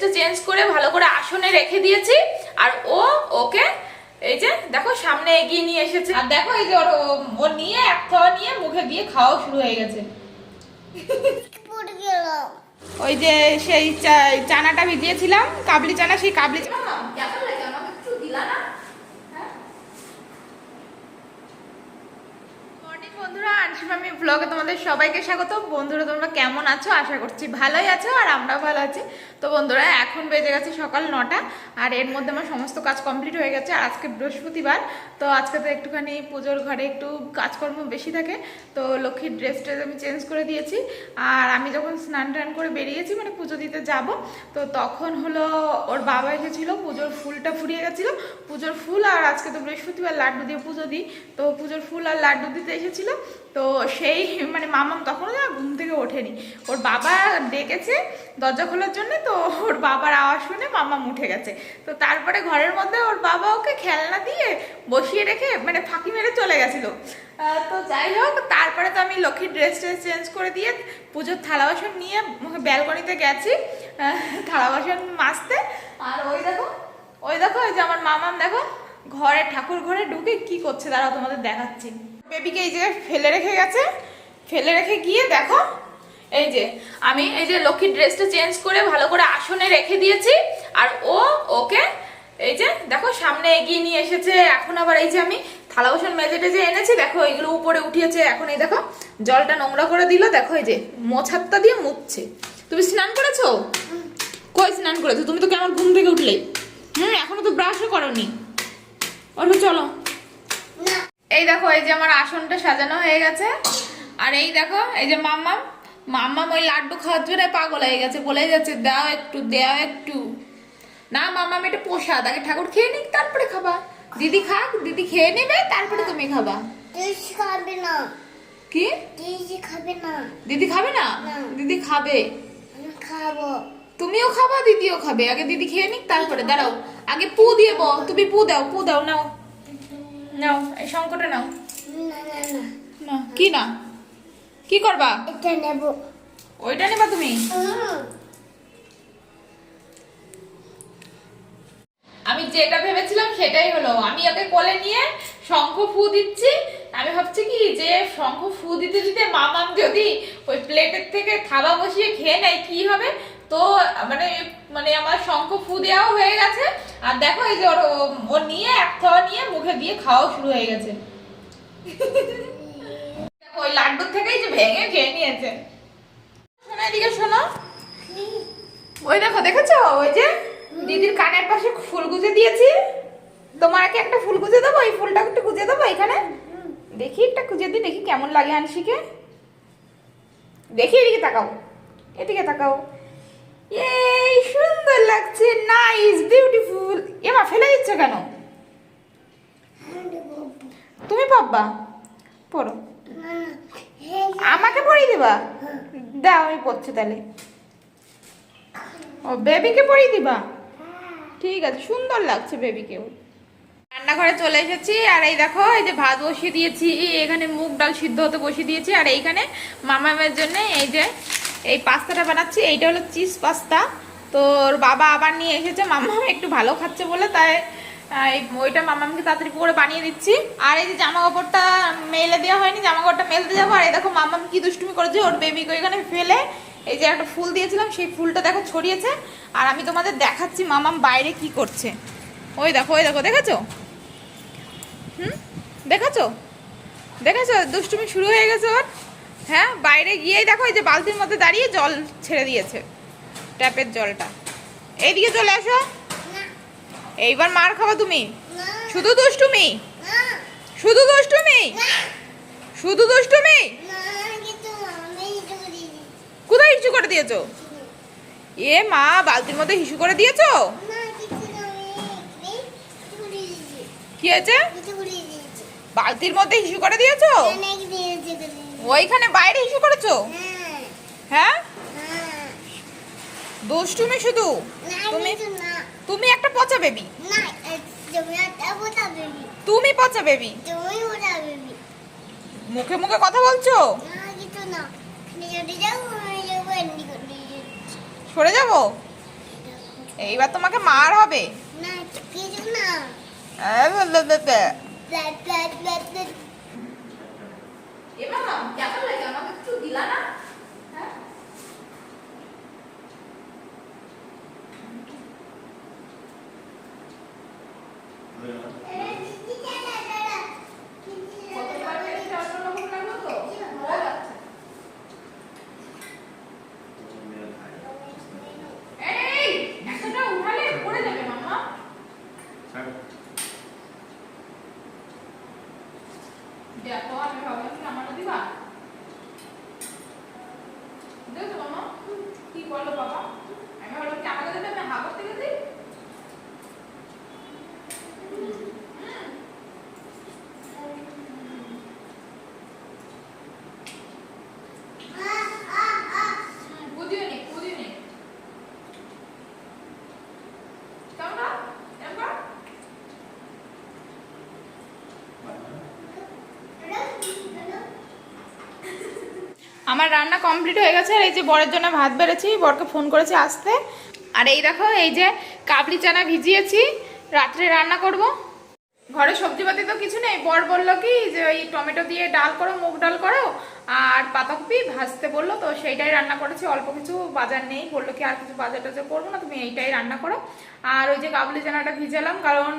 ড্রেসটা চেঞ্জ করে ভালো করে আসনে রেখে দিয়েছি। আর ওকে এই যে দেখো সামনে এগিয়ে নিয়ে এসেছে। আর দেখো এই যে ও নিয়ে এক খাওয়া নিয়ে মুখে দিয়ে খাওয়া শুরু হয়ে গেছে। ওই যে সেই চানাটা ভিজিয়েছিলাম, কাবলি চানা, সেই কাবলি চানা কেমন লাগে আমাকে একটু দিলা না? বন্ধুরা, আনসিমামি ব্লগে তোমাদের সবাইকে স্বাগত। বন্ধুরা তোমরা কেমন আছো? আশা করছি ভালোই আছো, আর আমরা ভালো আছি। তো বন্ধুরা এখন বেজে গেছে সকাল 9টা, আর এর মধ্যে আমার সমস্ত কাজ কমপ্লিট হয়ে গেছে। আর আজকে বৃহস্পতিবার, তো আজকে তো একটুখানি পুজোর ঘরে একটু কাজকর্ম বেশি থাকে। তো লক্ষ্মীর ড্রেসটা আমি চেঞ্জ করে দিয়েছি। আর আমি যখন স্নান টান করে বেরিয়েছি, মানে পুজো দিতে যাব, তো তখন হলো ওর বাবা এসেছিলো, পুজোর ফুলটা ফুরিয়ে গেছিলো। পুজোর ফুল, আর আজকে তো বৃহস্পতিবার লাড্ডু দিয়ে পুজো দিই, তো পুজোর ফুল আর লাড্ডু দিতে এসেছিলো। তো সেই মানে মামাম তখনও না ঘুম থেকে ওঠেনি, ওর বাবা ডেকেছে দরজা খোলার জন্য, তো ওর বাবার আওয়াজ শুনে মামাম উঠে গেছে। তো তারপরে ঘরের মধ্যে ওর বাবা ওকে খেলনা দিয়ে বসিয়ে রেখে মানে ফাঁকি মেরে চলে গেছিলো। তো যাই হোক, তারপরে তো আমি লক্ষ্মীর ড্রেসটা চেঞ্জ করে দিয়ে পুজোর থালা বাসন নিয়ে ব্যালকনিতে গেছি থালা বাসন মাজতে। আর ওই দেখো এই যে আমার মামাম দেখো ঘরে ঠাকুর ঘরে ঢুকে কি করছে, দাঁড়াও তোমাদের দেখাচ্ছি। বেবিকে এই যে ফেলে রেখে গেছে, ফেলে রেখে গিয়ে দেখো এই যে আমি এই যে লক্ষ্মীর ড্রেসটা চেঞ্জ করে ভালো করে আসনে রেখে দিয়েছি। আর ওকে এই যে দেখো সামনে এগিয়ে নিয়ে এসেছে। এখন আবার এই যে আমি থালা বাসন মেজে টেজে এনেছি, দেখো এগুলো উপরে উঠিয়েছে। এখন এই দেখো জলটা নোংরা করে দিল, দেখো এই যে মোছাত্তা দিয়ে মুছছে। তুমি স্নান করেছো? কই স্নান করেছো? তুমি তো কেমন ঘুম থেকে উঠলে? এখনো তো ব্রাশও করোনি। ওঠো চলো। এই দেখো এই যে আমার আসনটা সাজানো হয়ে গেছে। আর এই দেখো এই যে মাম্মাম ওই লাড্ডু খাওয়ার জন্য পাগল হয়ে গেছে, বলে যাচ্ছে দাও একটু। না মাম্মাম এটা প্রসাদ, আগে ঠাকুর খেয়ে নিক তারপরে খাবা। দিদি খাক, দিদি খেয়ে নেবে তারপরে তুমি খাবা। খাবে না। কি? দিদি খাবে না। দিদি খাবে না? দিদি খাবে। আমি খাবো। তুমিও খাবা, দিদিও খাবে। আগে দিদি খেয়ে নিক তারপরে। দাঁড়াও, আগে পু দিয়ে তুমি পু দাও নাও নাও, এই সংকটে নাও। না না না না কি না, কি করবা? এটা নেব। ওইটা নেবা তুমি? আমি যেটা ভেবেছিলাম সেটাই হলো। আমি ওকে কোলে নিয়ে শঙ্খ ফু দিচ্ছি। আমি ভাবছি কি যে শঙ্খ ফু দিতে দিতে মামাম যদি ওই প্লেটের থেকে থাবা বসিয়ে খেয়ে নেয় কি হবে। তো মানে আমার শঙ্খ ফু দেওয়াও হয়ে গেছে। আর দেখো এই যে ওর নিয়ে এক খাওয়া নিয়ে মুখে দিয়ে খাওয়া শুরু হয়ে গেছে। দেখো ওই লাড্ডুর থেকেই যে ভেঙে খেয়ে নিয়েছে। শোনো এদিকে শোনো, ওই দেখো দেখেছো ওই যে দিদির কানের পাশে ফুল গুজে দিয়েছি। তোমাকে একটা ফুল গুজে দেবো, এই ফুলটা একটু গুজে দেবো এখানে। দেখি একটা গুজে দিই, দেখি কেমন লাগে আনশিকে। দেখি এদিকে তাকাও। এই সুন্দর লাগছে, নাইস বিউটিফুল। এমা ফেলে দিচ্ছ কেন? তুমি পাব্বা পড়ো, আমাকে পড়িয়ে দিবা? দাও আমি পড়ছি তাহলে। ও বেবিকে পড়িয়ে দিবা? ঠিক আছে, সুন্দর লাগছে বেবিকেও। রান্নাঘরে চলে এসেছি। আর এই দেখো এই যে ভাত বসিয়ে দিয়েছি, এখানে মুগ ডাল সিদ্ধ হতে বসিয়ে দিয়েছি। আর এইখানে মামামের জন্য এই যে এই পাস্তাটা বানাচ্ছি। এইটা হলো চিজ পাস্তা। তো ওর বাবা আবার নিয়ে এসেছে, মামাম একটু ভালো খাচ্ছে বলে, তাই ওইটা মামামকে তাড়াতাড়ি করে বানিয়ে দিচ্ছি। আর এই যে জামা কাপড়টা মেলে দেওয়া হয়নি, জামা কাপড়টা মেলতে যাবো। আর এই দেখো মামাম কি দুষ্টুমি করেছে, ওর বেবিকে এখানে ফেলে এই যে একটা ফুল দিয়েছিলাম সেই ফুলটা দেখো ছড়িয়েছে। আর আমি তোমাদের দেখাচ্ছি মামাম বাইরে কি করছে। ওই দেখো দেখেছো? দেখেছো দুষ্টুমি শুরু হয়ে গেছে ওর। হ্যাঁ, বাইরে গিয়েই দেখো এই যে বালতির মধ্যে দাঁড়িয়ে জল ছেড়ে দিয়েছে, ট্যাপের জলটা। এইদিকে চলে আসো, এইবার মার খাবা তুমি। শুধু দুষ্টুমি। কোথায় হিসু করে দিয়েছো? এ মা, বালতির মধ্যে হিসু করে দিয়েছো? কি হয়েছে? বালতির মধ্যে হিসু করে দিয়েছো? ওইখানে বাইরে হিসু করেছো? হ্যাঁ, দুষ্টুমি শুধু। তুমি একটা পচা বেবি। তুমি পচা বেবি, মুখে মুখে কথা বলছো। সরে যাবো? এইবার তোমাকে মার হবে। না কিছু না এবার না কেমন লাগে আমাকে একটু দিলা না? হ্যাঁ কতবার পেয়েছি অন্যরকম লাগলো তো ভালো লাগছে। এই একটা উঠালে পড়ে যাবে মাম্মা। দেখো আমি ভাবলাম কি আমারও দিবা। দেখো মামা কি করলো বাবা, আমি ভাবলাম কি আমাকে দেবে, আমি হাগর থেকে দিই। কুদিও নি কেমন এবার আমার রান্না কমপ্লিট হয়ে গেছে। আর এই যে বরের জন্য ভাত বেড়েছি, বরকে ফোন করেছি আসতে। আর এই দেখো এই যে কাবলি চানা ভিজিয়েছি, রাত্রে রান্না করব। ঘরে সবজিপাতি তো কিছু নেই, বর বললো কি যে ওই টমেটো দিয়ে ডাল করো, মুগ ডাল করো, আর পাতাকপি ভাজতে বললো, তো সেইটাই রান্না করেছি। অল্প কিছু বাজার নেই, বললো কি আর কিছু বাজার টাজার করবো না, তুমি এইটাই রান্না করো। আর ওই যে কাবলি চানাটা ভিজালাম, কারণ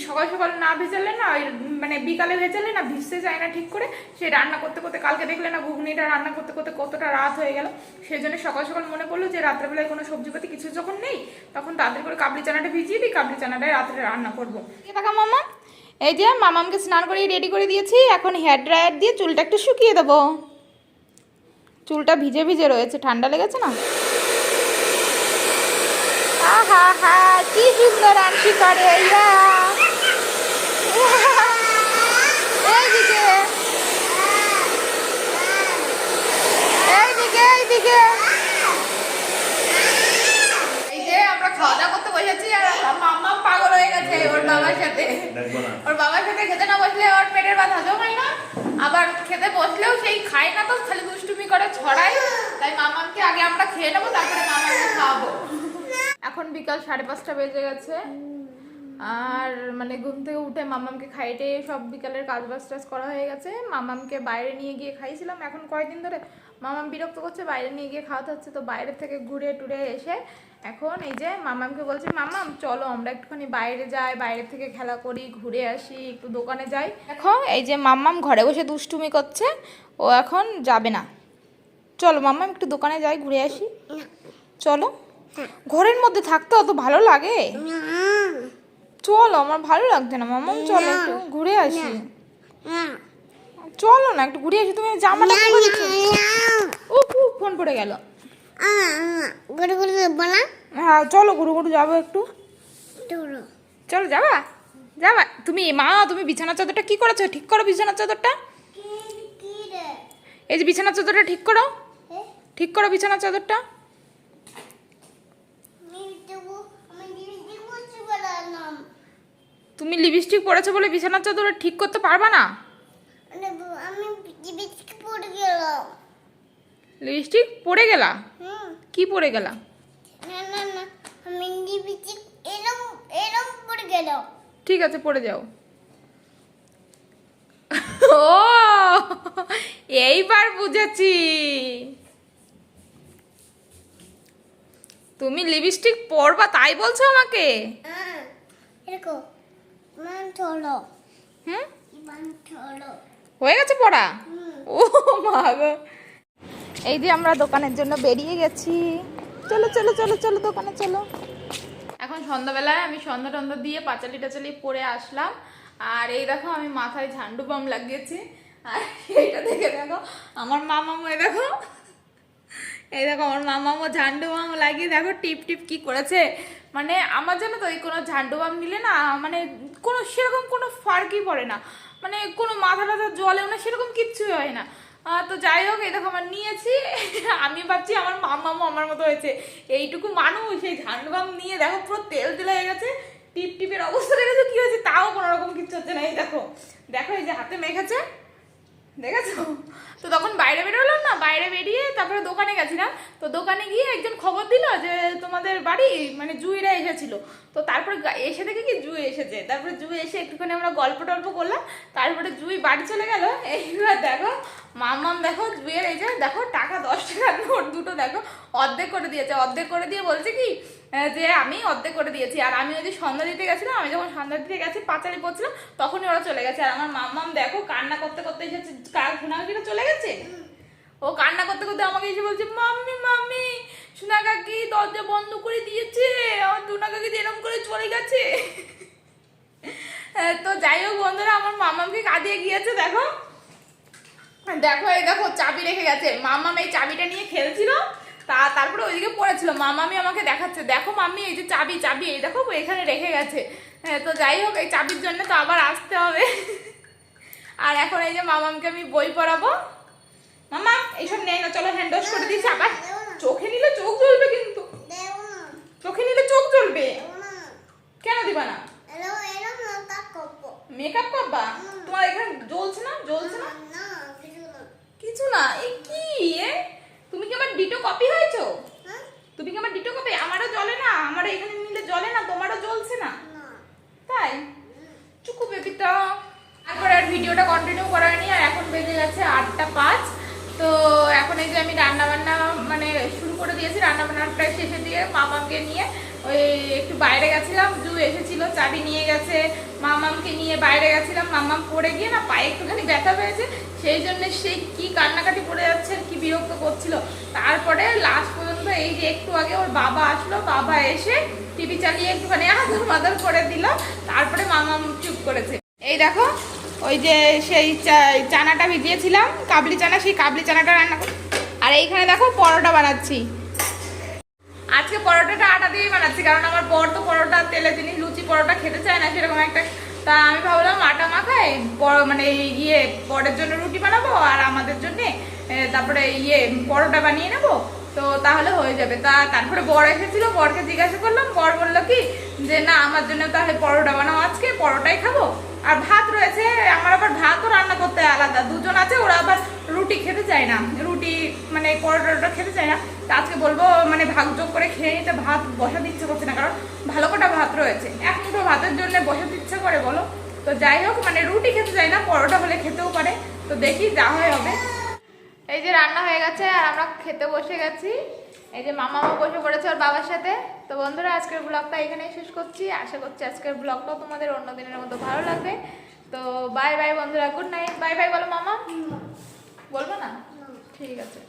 সকাল সকাল না ভিজালে না, ওই মানে বিকালে ভেজালে না ভিজতে যায় না ঠিক করে। সেই রান্না করতে করতে কালকে দেখলে না ঘুগনিটা রান্না করতে করতে কতটা রাত হয়ে গেল। সেই জন্য সকাল সকাল মনে পড়লো যে রাত্রেবেলায় কোনো সবজিপাতি কিছু যখন নেই, তখন তাড়াতাড়ি করে কাবলি চানাটা ভিজিয়ে দিই, কাবলি চানাটাই রাত্রে রান্না করবো। টাকা মামা, এই যে মামামকে স্নান করে রেডি করে দিয়েছি, এখন হেয়ার ড্রায়ার দিয়ে চুলটা একটু শুকিয়ে দেবো। চুলটা ভিজে ভিজে রয়েছে, ঠান্ডা লেগেছে না। আহা হা কি সুন্দর আনছি করে এইদিকে এইদিকে এইদিকে। এই যে আমরা খাওয়া দাওয়া করতে বসেছি, আর মাম্মা পাগল হয়ে গেছে ওর বাবার সাথে। ওর বাবার সাথে খেতে না বসলে ওর পেটের ভাত হজম হয় না, আবার খেতে বসলেও সেই খায় না, তো খালি দুষ্টুমি করে ছড়ায়। তাই মামাকে আগে আমরা খেয়ে নেবো, তারপরে মামাকে খাওয়াবো। এখন বিকাল 5:30 বেজে গেছে। আর মানে ঘুম থেকে উঠে মামামকে খাইতে সব বিকালের কাজ বাজ টাজ করা হয়ে গেছে। মামামকে বাইরে নিয়ে গিয়ে খাইছিলাম, এখন কয়েকদিন ধরে মামাম বিরক্ত করছে, বাইরে নিয়ে গিয়ে খাওয়াতে হচ্ছে। তো বাইরে থেকে ঘুরে টুরে এসে এখন এই যে মামামকে বলছি, মামাম চলো আমরা একটুখানি বাইরে যাই, বাইরে থেকে খেলা করি, ঘুরে আসি, একটু দোকানে যাই। এখন এই যে মামাম ঘরে বসে দুষ্টুমি করছে, ও এখন যাবে না। চলো মামাম একটু দোকানে যাই, ঘুরে আসি। চলো, ঘরের মধ্যে থাকতে অত ভালো লাগে? চলো, আমার ভালো লাগছে না মামাম, চলো একটু ঘুরে আসি। চলো না একটু ঘুরে আসি। তুমি জামাটা ও ফোন পড়ে গেল। হ্যাঁ চলো গুরু গুরু যাবো একটু। চলো যাবা যাবা তুমি। মা তুমি বিছানার চাদরটা কি করেছো? ঠিক করো বিছানার চাদরটা। এই যে বিছানার চাদরটা ঠিক করো, ঠিক করো বিছানার চাদরটা। তুমি লিপস্টিক পরেছো বলে বিছানার চাদর ঠিক করতে পারবা না? লিপস্টিক পরে গেলা? কি পরে গেলা? ঠিক আছে পরে যাও। ও এইবার বুঝেছি, তুমি লিপস্টিক পরবা তাই বলছো আমাকে? হুম হয়ে গেছে পড়া। ও মা গো। এই যে আমরা দোকানের জন্য বেরিয়ে গেছি। চলো চলো চলো চলো দোকানে চলো। এখন সন্ধ্যাবেলায় আমি সন্ধ্যা টন্ধা দিয়ে পাঁচালি টাচালি পরে আসলাম। আর এই দেখো আমি মাথায় ঝান্ডু বাম লাগিয়েছি। আর এইটা দেখে দেখো আমার মামামু, এই দেখো এই দেখো আমার মামামু ঝান্ডু বাম লাগিয়ে দেখো টিপ টিপ কি করেছে। মানে আমার জন্য তো এই কোনো ঝান্ডু বাম নিলে না মানে কোনো সেরকম কোনো ফার্কই পড়ে না, মানে কোনো মাথা টাথা জলেও না, সেরকম কিচ্ছুই হয় না। তো যাই হোক এই দেখো আমার নিয়েছি। আমি ভাবছি আমার মামামু আমার মতো হয়েছে, এইটুকু মানুষ সেই ঝান্ডু বাম নিয়ে দেখো পুরো তেল তেল হয়ে গেছে, টিপ টিপের অবস্থা দেখেছো কি হয়েছে, তাও কোনো রকম কিচ্ছু হচ্ছে না। এই দেখো দেখো এই যে হাতে মেখেছে, দেখেছো? তো তখন বাইরে বেরোলাম না, বাইরে বেরিয়ে তারপরে দোকানে গেছিলাম। তো দোকানে গিয়ে একজন খবর দিল যে তোমাদের বাড়ি মানে জুইরা এসেছিল। তো তারপরে এসে দেখে কি জুই এসেছে। তারপরে জুই এসে একটুখানি আমরা গল্প টল্প করলাম। তারপরে জুই বাড়ি চলে গেল। এইবার দেখো মাম্মাম, দেখো জুইয়ের এই যে দেখো টাকা 10 টাকার নোট দুটো দেখো অর্ধেক করে দিয়েছে। অর্ধেক করে দিয়ে বলছে কি যে আমি অর্ধেক করে দিয়েছি। আর আমি ওই যে সন্ধ্যা দিতে গেছিলাম, আমি যখন সন্ধ্যা দিতে গেছি পাঁচালি পড়ছিলাম, তখনই ওরা চলে গেছে। আর আমার মাম্মাম দেখো কান্না করতে করতে এসেছে। সোনাকাকিরা চলে গেছে, ও কান্না করতে করতে আমাকে এসে বলছে মাম্মি মাম্মি সোনা কাকি দরজা বন্ধ করে দিয়েছে, আমার সোনা কাকি এরকম করে চলে গেছে। তো যাই হোক বন্ধুরা, আমার মামামকে কাঁদিয়ে গিয়েছে। দেখো দেখো এই দেখো চাবি রেখে গেছে। মামাম এই চাবিটা নিয়ে খেলছিল, তারপরে ওইদিকে পড়েছিল। মামামি আমাকে দেখাচ্ছে, দেখো মাম্মি এই যে চাবি চাবি এই দেখো এখানে রেখে গেছে। হ্যাঁ, তো যাই হোক এই চাবির জন্য তো আবার আসতে হবে। আর এখন এই যে মামামকে আমি বই পড়াবো। মামা এইসব নেই না, চলো হ্যান্ড ওয়াশ করে দিয়েছি। আবার চোখে নিলে চোখ জ্বলবে, কিন্তু চোখে নিলে চোখ জ্বলবে। কেন দিবা না? মেকআপ করবা? তোমার এখানে জ্বলছে না? জ্বলছে না কিছু না। এই কি তুমি কি আমার ডিটো কপি হয়েছো? তুমি কি আমার ডিটো কপি? আমারও জ্বলে না, আমার এখানে নিলে জ্বলে না, তোমারও জ্বলছে না তাই? চুকু বেবিটা। তারপর আর ভিডিওটা কন্টিনিউ করা হয়নি। আর এখন বেজে গেছে 8:05। তো এখন এই যে আমি রান্না বান্না মানে শুরু করে দিয়েছি। রান্না বান্নাটা শেষে দিয়ে মামামকে নিয়ে ওই একটু বাইরে গেছিলাম। জু এসেছিল, চাবি নিয়ে গেছে। মামামকে নিয়ে বাইরে গেছিলাম। মামাম পড়ে গিয়ে না পায়ে একটুখানি ব্যথা পেয়েছে, সেই জন্য সে কি কান্নাকাটি পড়ে যাচ্ছে আর কি বিরক্ত করছিল। তারপরে লাস্ট পর্যন্ত এই যে একটু আগে ওর বাবা আসলো, বাবা এসে টিভি চালিয়ে একটুখানি আদর মাদর করে দিল। তারপরে মামাম চুপ করেছে। এই দেখো ওই যে সেই চানাটা ভিজিয়েছিলাম, কাবলি চানা, সেই কাবলি চানাটা রান্না করি। আর এইখানে দেখো পরোটা বানাচ্ছি। আজকে পরোটাটা আটা দিয়েই বানাচ্ছি, কারণ আমার বর তো পরোটা তেলে জিনিস লুচি পরোটা খেতে চায় না সেরকম একটা। তা আমি ভাবলাম আটা মাখাই মানে ইয়ে বরের জন্য রুটি বানাবো আর আমাদের জন্য তারপরে ইয়ে পরোটা বানিয়ে নেবো, তো তাহলে হয়ে যাবে। তারপরে বর এসেছিল, বরকে জিজ্ঞাসা করলাম, বর বললো কি যে না আমার জন্য তাহলে পরোটা বানাও, আজকে পরোটাই খাবো। আর ভাত রয়েছে, আমার আবার ভাতও রান্না করতে আলাদা, দুজন আছে, ওরা আবার রুটি খেতে চায় না, রুটি মানে পরোটা খেতে চায় না। তা আজকে বলবো মানে ভাগযোগ করে খেয়ে নিতে, ভাত বসাতে ইচ্ছে করছে না, কারণ ভালো কটা ভাত রয়েছে, এক মুঠো ভাতের জন্য বসাতে ইচ্ছে করে বলো। তো যাই হোক মানে রুটি খেতে চায় না, পরোটা হলে খেতেও পারে। তো দেখি যা হয় হবে। এই যে রান্না হয়ে গেছে আর আমরা খেতে বসে গেছি। এই যে মামাও বসে পড়েছে ওর বাবার সাথে। তো বন্ধুরা আজকের ব্লগটা এখানেই শেষ করছি। আশা করছি আজকের ব্লগটাও তোমাদের অন্য দিনের মতো ভালো লাগবে। তো বাই বাই বন্ধুরা, গুড নাইট। বাই বাই বলো মামা, বলবো না? ঠিক আছে।